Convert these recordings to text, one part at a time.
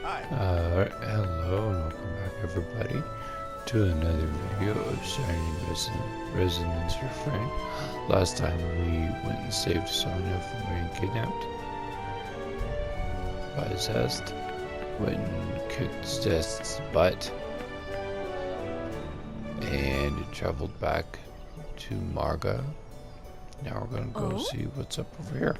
Hello and welcome back everybody to another video of Shining Resonance Refrain. Last time we went and saved Sonya from being kidnapped by Zest. Went and kicked Zest's butt and traveled back to Marga. Now we're gonna go see what's up over here.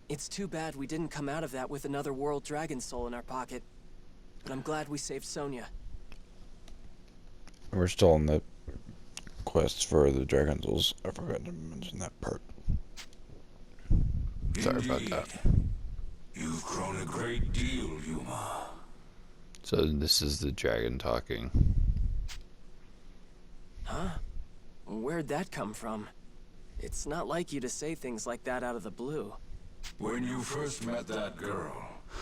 It's too bad we didn't come out of that with another World Dragon Soul in our pocket. But I'm glad we saved Sonya. We're still on the quest for the Dragon Souls. I forgot to mention that part. Sorry about that. You've grown a great deal, Yuma. So this is the dragon talking. Huh? Where'd that come from? It's not like you to say things like that out of the blue. When you first met that girl,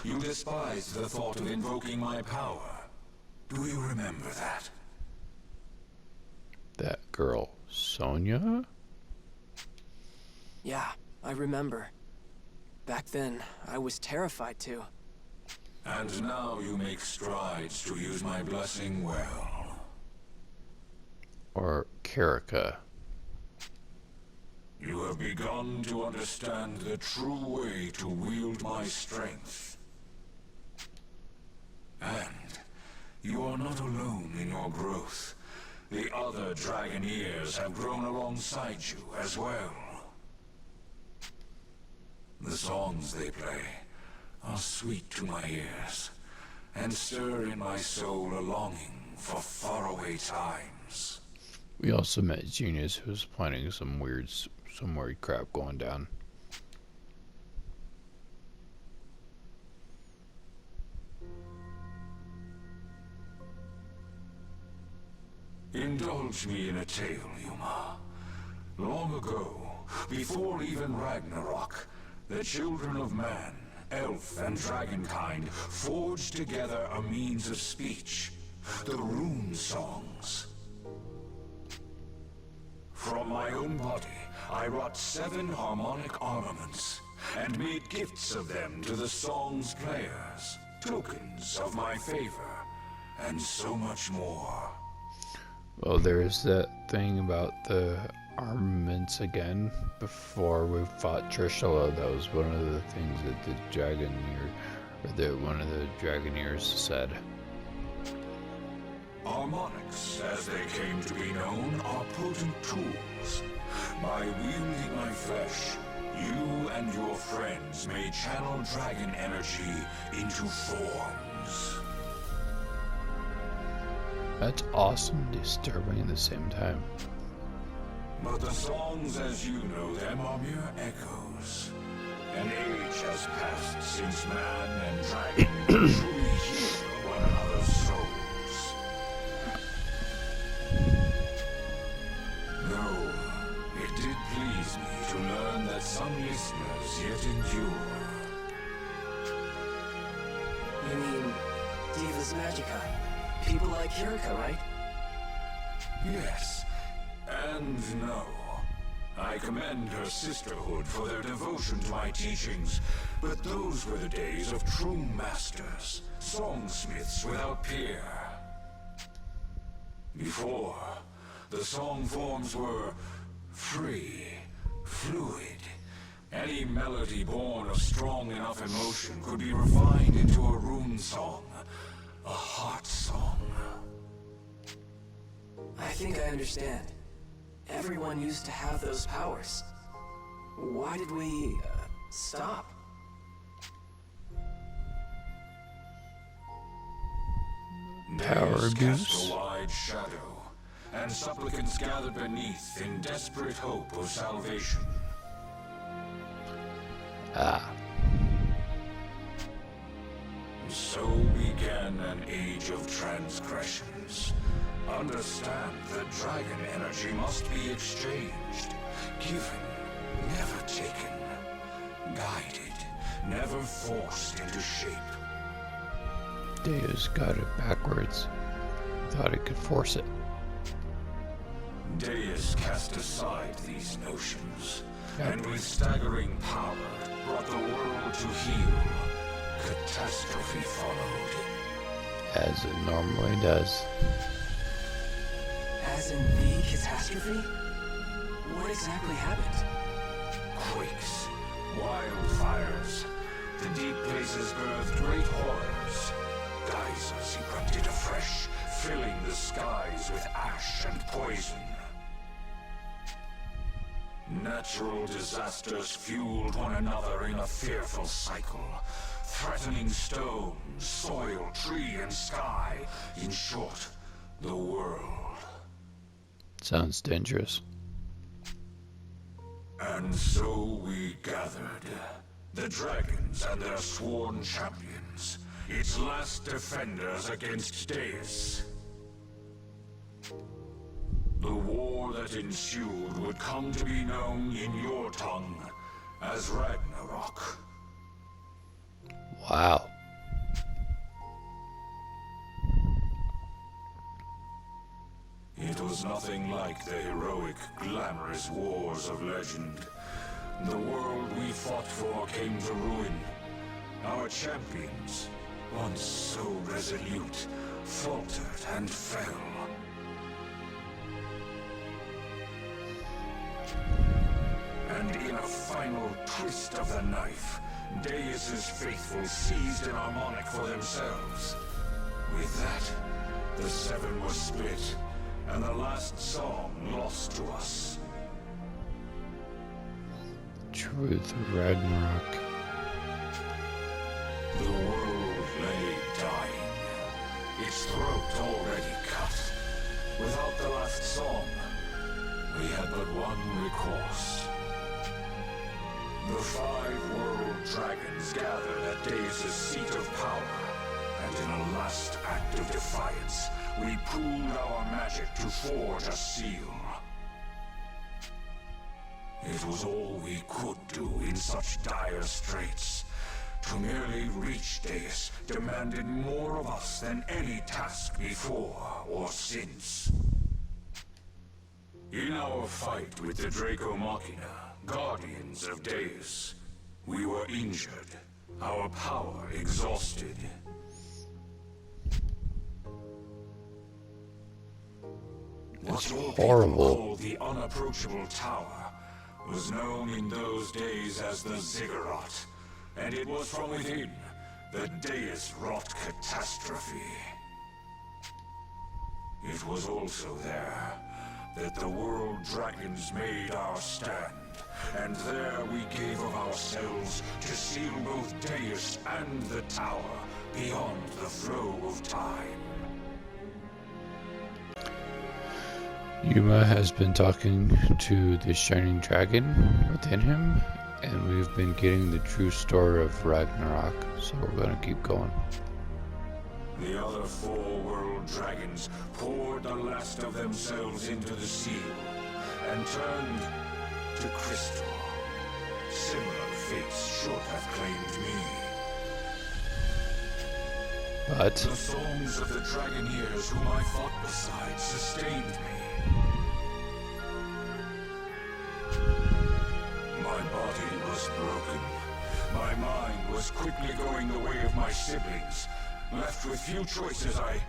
you despised the thought of invoking my power. Do you remember that? That girl, Sonya? Yeah, I remember. Back then, I was terrified too. And now you make strides to use my blessing well. Or Karika? You have begun to understand the true way to wield my strength. And you are not alone in your growth. The other Dragoneers have grown alongside you as well. The songs they play are sweet to my ears, and stir in my soul a longing for faraway times. We also met Genius, who was planning some weird crap going down. Indulge me in a tale, Yuma. Long ago, before even Ragnarok, the children of man, elf and dragonkind, forged together a means of speech, the rune songs. From my own body, I wrought 7 harmonic armaments, and made gifts of them to the song's players, tokens of my favor, and so much more. Well, there's that thing about the armaments again. Before we fought Trishula, that was one of the things that one of the Dragoneers said. Harmonics, as they came to be known, are potent tools. By wielding my flesh, you and your friends may channel dragon energy into forms. That's awesome and disturbing at the same time. But the songs as you know them are mere echoes. An age has passed since man and dragon could truly hear one another's souls. Though, it did please me to learn that some listeners yet endure. You mean Divas Magica? People like Kiriko, right? Yes, and no. I commend her sisterhood for their devotion to my teachings, but those were the days of true masters, songsmiths without peer. Before, the song forms were free, fluid. Any melody born of strong enough emotion could be refined into a rune song, a heart song. I think I understand. Everyone used to have those powers. Why did we, stop? Power Days abuse? cast a wide shadow, and supplicants gathered beneath in desperate hope of salvation. Ah. So began an age of transgressions. Understand that dragon energy must be exchanged, given, never taken, guided, never forced into shape. Deus got it backwards. Thought he could force it. Deus cast aside these notions, and with staggering power, to heal, catastrophe followed. As it normally does. As in the catastrophe? What exactly happened? Quakes, wildfires, the deep places birthed great horrors. Geysers erupted afresh, filling the skies with ash and poison. Natural disasters fueled one another in a fearful cycle, threatening stone, soil, tree, and sky. In short, the world. Sounds dangerous. And so we gathered. The dragons and their sworn champions, its last defenders against Deus. The war that ensued would come to be known in your tongue as Ragnarok. Wow. It was nothing like the heroic, glamorous wars of legend. The world we fought for came to ruin. Our champions, once so resolute, faltered and fell. And in a final twist of the knife, Deus's faithful seized an harmonic for themselves. With that, the seven was split, and the last song lost to us. Truth of Ragnarok. The world lay dying, its throat already cut. Without the last song, we had but one recourse. The 5 world dragons gathered at Deus's seat of power, and in a last act of defiance, we pooled our magic to forge a seal. It was all we could do in such dire straits. To merely reach Deus demanded more of us than any task before or since. In our fight with the Draco Machina, guardians of Deus, we were injured, our power exhausted. What your people horrible. call the unapproachable tower was known in those days as the Ziggurat, and it was from within that Deus wrought catastrophe. It was also there that the world dragons made our stand, and there we gave of ourselves to seal both Deus and the tower beyond the flow of time. Yuma has been talking to the Shining Dragon within him, and we've been getting the true story of Ragnarok, so we're gonna keep going. The other 4 world dragons poured the last of themselves into the seal, and turned to crystal. Similar fates should have claimed me. But The songs of the Dragoneers whom I fought beside sustained me. My body was broken. My mind was quickly going the way of my siblings. Left with few choices, I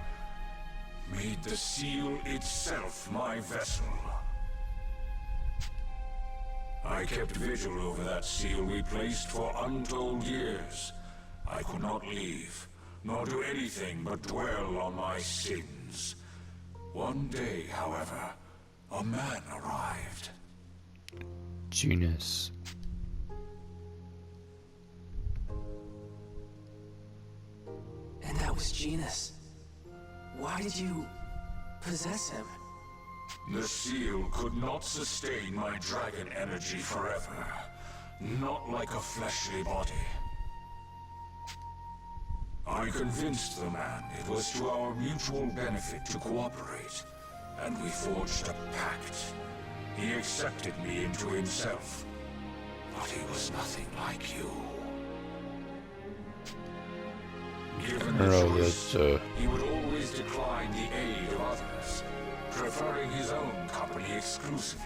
made the seal itself my vessel. I kept vigil over that seal we placed for untold years. I could not leave, nor do anything but dwell on my sins. One day, however, a man arrived. Genus. And that was Genus. Why did you possess him? The seal could not sustain my dragon energy forever. Not like a fleshly body. I convinced the man it was to our mutual benefit to cooperate, and we forged a pact. He accepted me into himself, but he was nothing like you. Given the choice, he would always decline the aid of others, preferring his own company exclusively.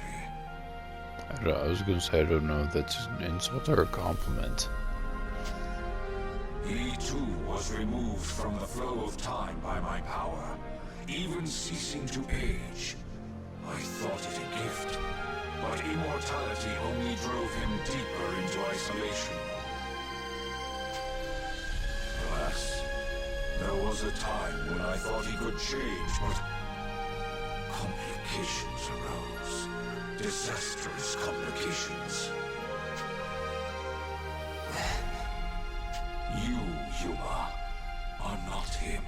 I was gonna say, I don't know if that's an insult or a compliment. He too was removed from the flow of time by my power, even ceasing to age. I thought it a gift, but immortality only drove him deeper into isolation. Alas, there was a time when I thought he could change, but complications arose. Disastrous complications. You, Yuma, are not him.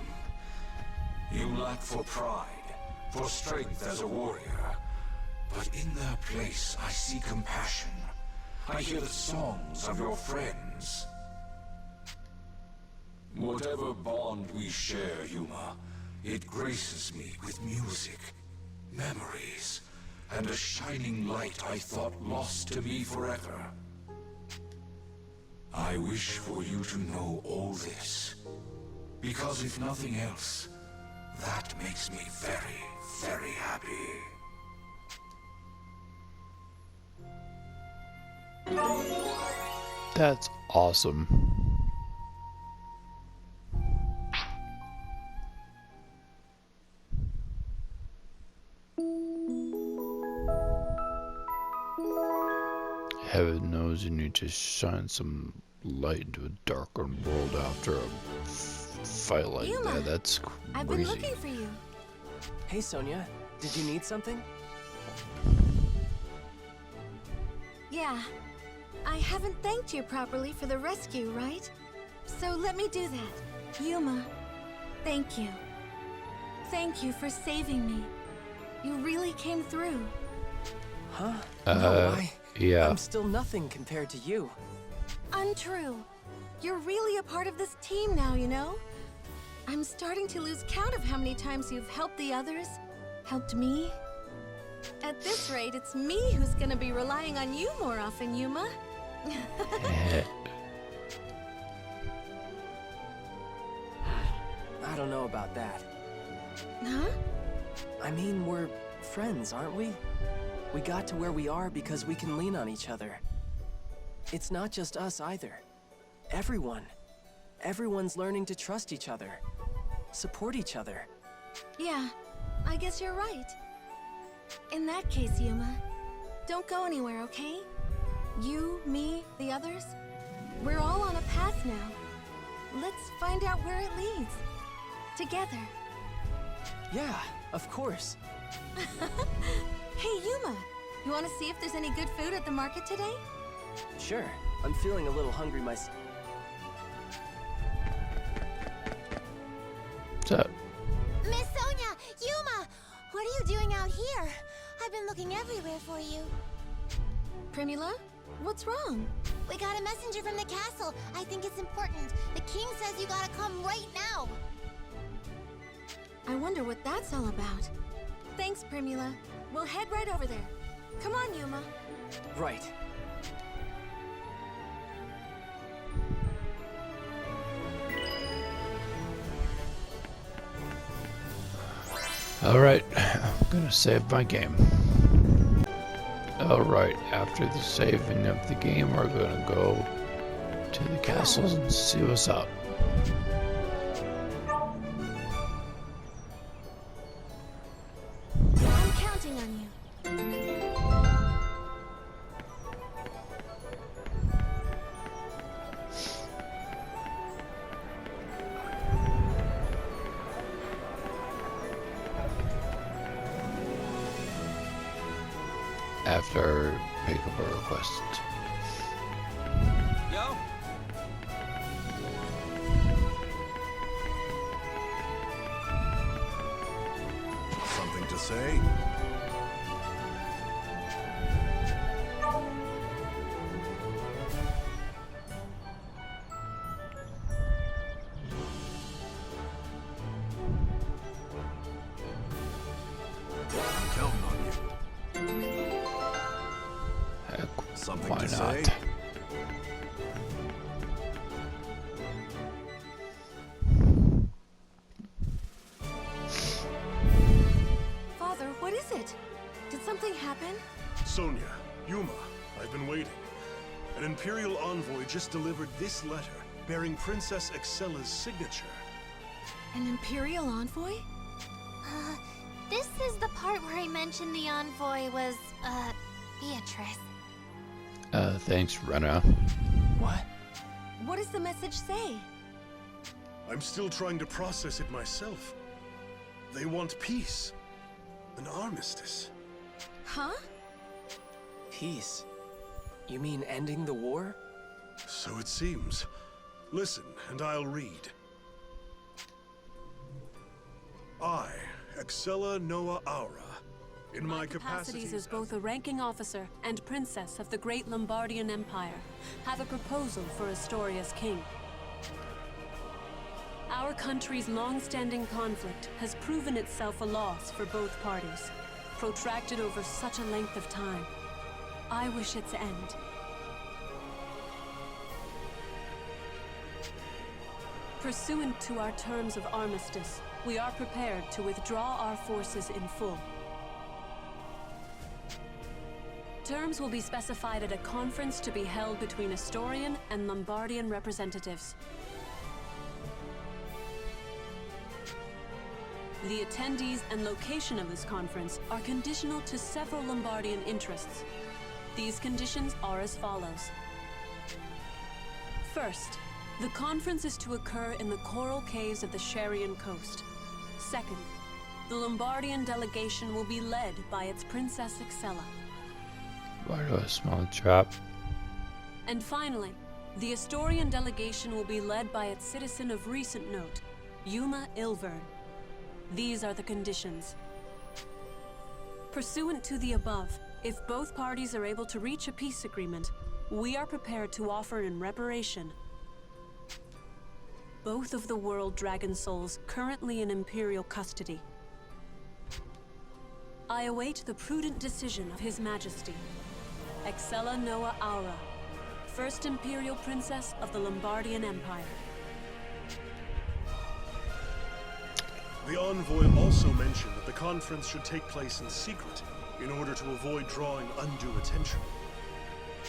You lack for pride, for strength as a warrior. But in their place, I see compassion. I hear the songs of your friends. Whatever bond we share, Yuma, it graces me with music, memories, and a shining light I thought lost to me forever. I wish for you to know all this, because if nothing else, that makes me very, very happy. That's awesome. Heaven knows you need to shine some light into a darkened world after a fight like Yuma, that. That's I've been crazy. looking for you. Hey, Sonia. Did you need something? Yeah. I haven't thanked you properly for the rescue, right? So let me do that. Yuma, thank you. Thank you for saving me. You really came through. Huh? No, yeah. I'm still nothing compared to you. Untrue. You're really a part of this team now, you know? I'm starting to lose count of how many times you've helped the others, helped me. At this rate, it's me who's gonna be relying on you more often, Yuma. I don't know about that. Huh? I mean, we're friends, aren't we? We got to where we are because we can lean on each other. It's not just us either. Everyone. Everyone's learning to trust each other. Support each other. Yeah, I guess you're right. In that case, Yuma, don't go anywhere, okay? You, me, the others, we're all on a path now. Let's find out where it leads. Together. Yeah, of course. Hey, Yuma, you want to see if there's any good food at the market today? Sure. I'm feeling a little hungry myself. What's up? Miss Sonia! Yuma! What are you doing out here? I've been looking everywhere for you. Primula, what's wrong? We got a messenger from the castle. I think it's important. The king says you gotta come right now. I wonder what that's all about. Thanks, Primula. We'll head right over there. Come on, Yuma. Right. Alright, I'm gonna save my game. Alright, after the saving of the game, we're gonna go to the castles and see what's up. I'm counting on you. After pick up a request. Yo. Something to say? I'm counting on you. Heck, Something why to not? say? Father, what is it? Did something happen? Sonia, Yuma, I've been waiting. An Imperial envoy just delivered this letter. bearing Princess Excella's signature. An Imperial envoy? This is the part where I mentioned the envoy was, Beatrice. Thanks, Rena. What? What does the message say? I'm still trying to process it myself. They want peace. An armistice. Huh? Peace? You mean ending the war? So it seems. Listen, and I'll read. I, Excella Noa Aura, in my capacities as both a ranking officer and princess of the great Lombardian Empire, have a proposal for Astoria's king. Our country's long-standing conflict has proven itself a loss for both parties, protracted over such a length of time. I wish its end. Pursuant to our terms of armistice, we are prepared to withdraw our forces in full. Terms will be specified at a conference to be held between Astorian and Lombardian representatives. The attendees and location of this conference are conditional to several Lombardian interests. These conditions are as follows. First, the conference is to occur in the coral caves of the Sharian coast. Second, the Lombardian delegation will be led by its Princess Excella. Why do I smell a trap? And finally, the Astorian delegation will be led by its citizen of recent note, Yuma Ilvern. These are the conditions. Pursuant to the above, if both parties are able to reach a peace agreement, we are prepared to offer in reparation both of the world dragon souls currently in Imperial custody. I await the prudent decision of His Majesty, Excella Noa Aura, First Imperial Princess of the Lombardian Empire. The envoy also mentioned that the conference should take place in secret in order to avoid drawing undue attention.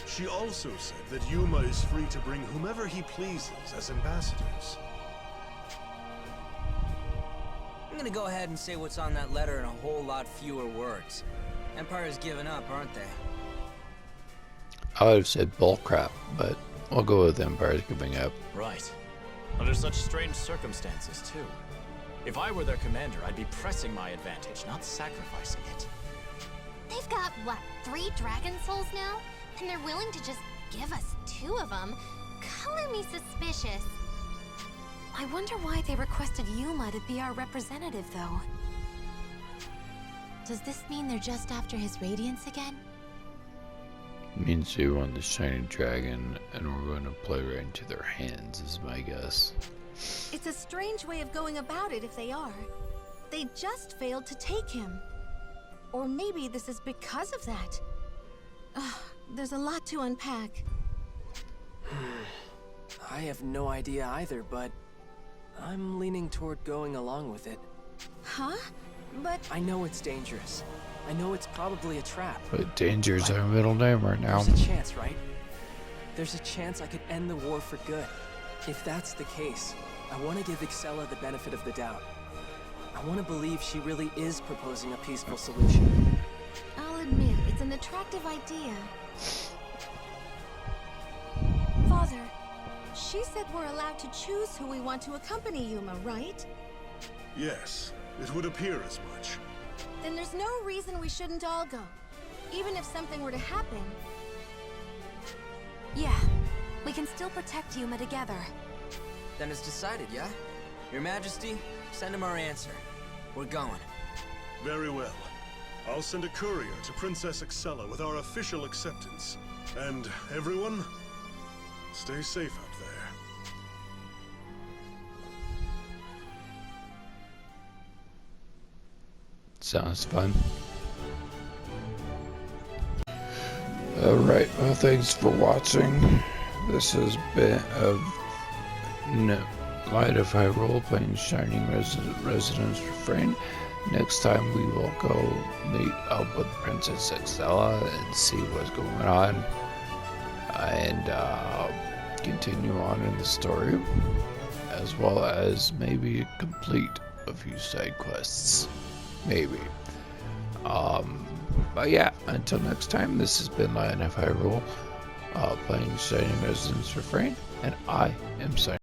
She also said that Yuma is free to bring whomever he pleases as ambassadors. I'm gonna go ahead and say what's on that letter in a whole lot fewer words. Empire's given up, aren't they? I would have said bullcrap, but we'll go with Empire's giving up. Right. Under such strange circumstances, too. If I were their commander, I'd be pressing my advantage, not sacrificing it. They've got, what, 3 dragon souls now? And they're willing to just give us 2 of them? Color me suspicious. I wonder why they requested Yuma to be our representative, though. Does this mean they're just after his radiance again? Means they want the Shining Dragon, and we're going to play right into their hands, is my guess. It's a strange way of going about it if they are. They just failed to take him. Or maybe this is because of that. Ugh, there's a lot to unpack. I have no idea either, but I'm leaning toward going along with it. Huh? But I know it's dangerous. I know it's probably a trap. But danger's our middle name right now. There's a chance, right? There's a chance I could end the war for good. If that's the case, I want to give Excella the benefit of the doubt. I want to believe she really is proposing a peaceful solution. I'll admit, it's an attractive idea. Father, she said we're allowed to choose who we want to accompany Yuma, right? Yes, it would appear as much. Then there's no reason we shouldn't all go, even if something were to happen. Yeah, we can still protect Yuma together. Then it's decided, yeah? Your Majesty, send him our answer. We're going. Very well. I'll send a courier to Princess Excella with our official acceptance. And everyone, stay safe out there. Sounds fun. Alright, well, thanks for watching. This has been Light of High Role playing Shining Resoanance Refrain. Next time we will go meet up with Princess Excella and see what's going on. And continue on in the story, as well as maybe complete a few side quests. Maybe. But yeah, until next time, this has been Lion of Hyrule, playing Shining Resoanance Refrain, and I am signing.